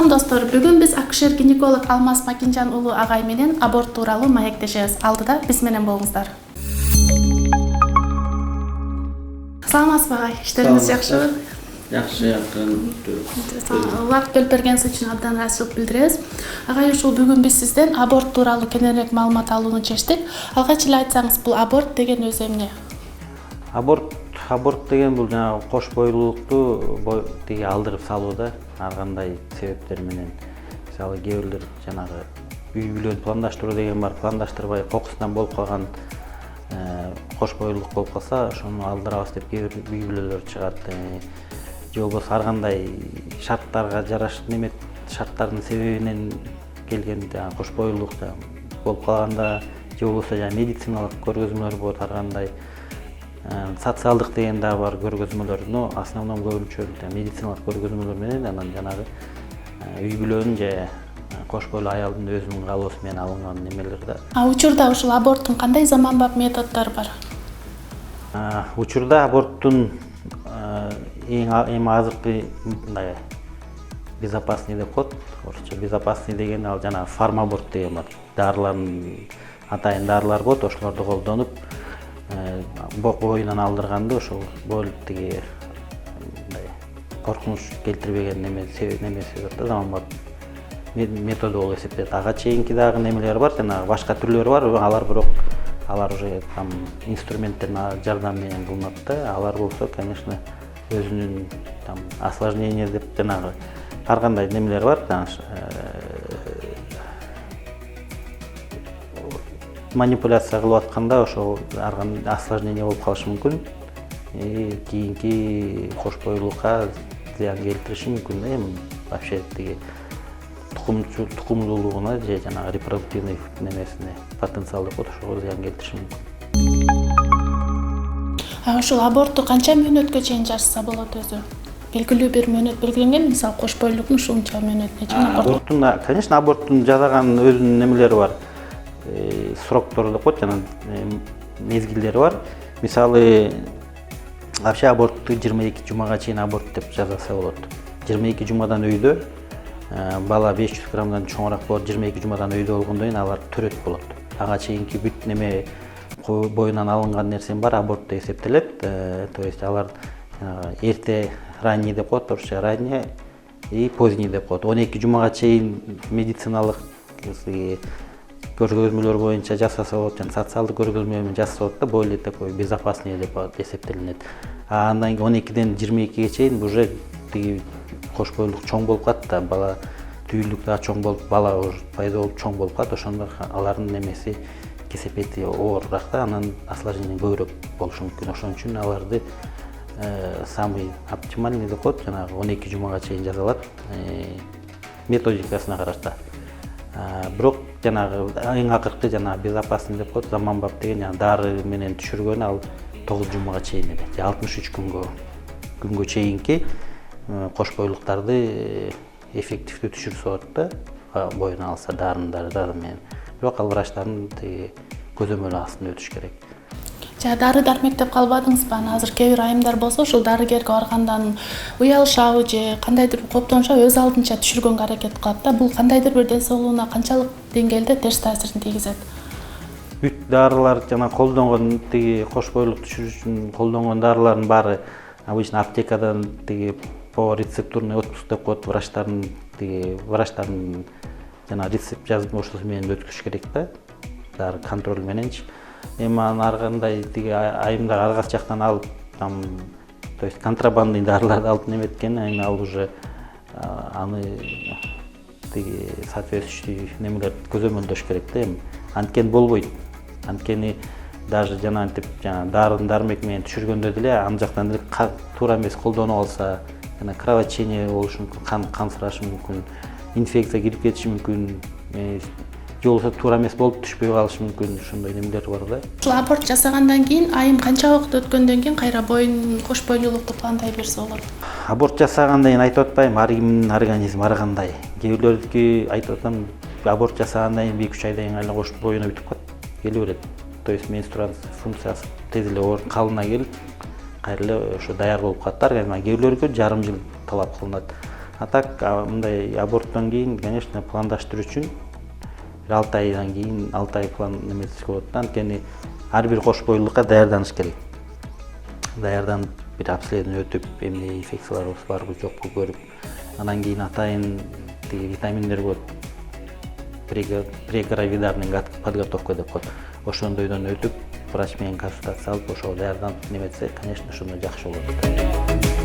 Салам достор, бүгүн биз акушер-гинеколог Алмаз Макинжан уулу агай менен аборт тууралуу маектешебиз. Алдыда биз менен болуңуздар. Саламатсызбы агай, иштериңиз жакшыбы? Жакшы, Убакыт бөлүп бергениңиз үчүн абдан ыраазычылык билдиребиз. Агай, ушул бүгүн биз сизден аборт тууралуу кененирээк маалымат алууну чечтик. Алгач эле айтсаңыз, бул аборт деген өзү эмне? Аборт деген бул жана кош бойлуулукту алдырып салууда ар кандай себептер менен. Мисалы кээ бирлер жанагы үй бүлөнү пландаштыруу деген бар, пландаштырбай кокусунан болуп калган кош бойлуулук болуп калса, ошону алдырабыз деп кээ бир үй бүлөлөр чыгат. Же болбосо ар кандай шарттарга жараша шарттардын себебинен келген кош бойлуулук болуп калганда, же болбосо медициналык көргөзмөлөр болот, ар кандай социалдык деген дагы бар көргөзмөлөр, но основном көбүнчө медициналык көргөзмөлөр менен анан жанагы үй бүлөнүн же кош бойлуу аялдын өзүнүн каалоосу менен алынган немелер да. Учурда ушул аборттун кандай заманбап методдору бар? Учурда аборттун эң азыркы мындай безопасный деп коет. Орусча безопасный деген ал жана фармаборт деген бар. Дарылардын атайын дарылар болот, ошолорду колдонуп боюнан алдырганды ошол тиги коркунуч келтирбеген немеси да заманбап методу болуп эсептелет. Ага чейинки дагы немелер бар, жанагы башка түрлөрү бар, алар уже там инструменттердин жардамы менен кылынат да. Алар болсо, конечно, өзүнүн там осложнение деп жанагы ар кандай немелер бар. Манипуляция кылып атканда ошол ар кандай осложнение болуп калышы мүмкүн. Кийинки кош бойлуулукка зыян келтириши мүмкүн да. Эми вообще тиги тукумдуулугуна же жанагы репродуктивный немесине потенциал деп коет, ошого зыян келтириши мүмкүн. Ушул абортту канча мөөнөткө чейин жасаса болот өзү? Белгилүү бир мөөнөт белгиленген, мисалы кош бойлуулуктун ушунча мөөнөтүнө чейин конечно, аборттун жасаган өзүнүн немелери бар. Сроктор деп коет, жана мезгилдери бар. Мисалы, вообще абортту 22 жумага чейин аборт деп жасаса болот. 22 жумадан өйдө бала 500 граммдан чоңураак болот, 22 жумадан өйдө болгондон кийин алар төрөт болот. Ага чейинки бүт неме боюнан алынган нерсем бар аборт деп эсептелет. То есть алар эрте ранний деп коет, орусча ранний и поздний деп коет. 12 жумага чейин медициналык көргөзмөлөр боюнча жасаса болот, жана социалдык көргөзмө менен жасаса болот да, более такой безопасный деп эсептелинет. Андан кийин 12ден 22ге чейин уже тиги кош бойлуулук чоң болуп калат да, бала түйүлдүк да чоң болуп, бала уже пайда болуп чоң болуп калат, ошондо алардын немеси кесепети оорураак да, анан осложнение көбүрөөк болушу мүмкүн. Ошон үчүн аларды самый оптимальный деп коет, жанагы 12 жумага чейин жасалат, методикасына карата. Бирок жанагы эң акыркы жанагы безопасный деп коет, заманбап деген жана дары менен түшүргөн ал 9 жумага чейин эле, 63 күнгө чейинки кош бойлуулуктарды эффективдүү түшүрсө болот да, боюнан алса дары менен. Бирок ал врачтардын көзөмөлү астында өтүш керек. Дары дармек деп калбадыңызбы? Азыр кээ бир айымдар болсо ушул дарыгерге баргандан уялышабы же кандайдыр коптонушабы өз алдынча түшүргөнгө аракет кылат да. Бул кандайдыр бир ден соолугуна канчалык деңгээлде терс таасирин тийгизет? Бүт дарылар жана колдонгон тиги кош бойлуулук түшүрүш үчүн колдонгон дарылардын баары обычно аптекадан тиги по рецептурный отпуск деп коет, врачтардын жана рецепт жазмышасы менен өткүзүш керек да, дары контроль мененчи. Эми анан ар кандай тиги айымдар ар кайсы жактан алып, там, то есть контрабандный дарыларды алып неметкен, эми ал уже аны тиги соответствующий немелер көзөмөлдөш керек да. Эми анткен болбойт. Анткени даже жана дарын дармек менен түшүргөндө деле ан жактан деле туура эмес колдонуп алса, жана кровотечение болушу мүмкүн, кан сырашы мүмкүн, инфекция кирип кетиши мүмкүн, же болбосо туура эмес болуп түшпөй калышы мүмкүн, ошондой немелер бар да. Ушул аборт жасагандан кийин айым канча убакыт өткөндөн кийин кайра кош бойлуулукту пландай берсе болот? Аборт жасагандан кийин айтып атпайм, ар кимдин организми ар кандай. Кээ бирлердики айтып атам, аборт жасагандан кийин 2-3 айдан кийин боюна бүтүп калат, келе берет. То есть менструация функциясы тез эле калына келип, кайра эле ошо даяр болуп калат да организм. Кээ бирлерге жарым жыл талап кылынат. А так мындай аборттон кийин, конечно, пландаштыруу үчүн 6 айдан кийин 6 ай план немesi болот. Анткени ар бир кош бойлуулукка даярданыш керек. Даярданып, бир обследование өтүп, эмне инфекциялар барбы жокпу көрүп, анан кийин атайын тиги витаминдер болот. Прегравидарный подготовка деп коет. Ошондойдон өтүп, врач менен консультация алып, ошого даярданып неметсе, конечно, ошондо жакшы болот.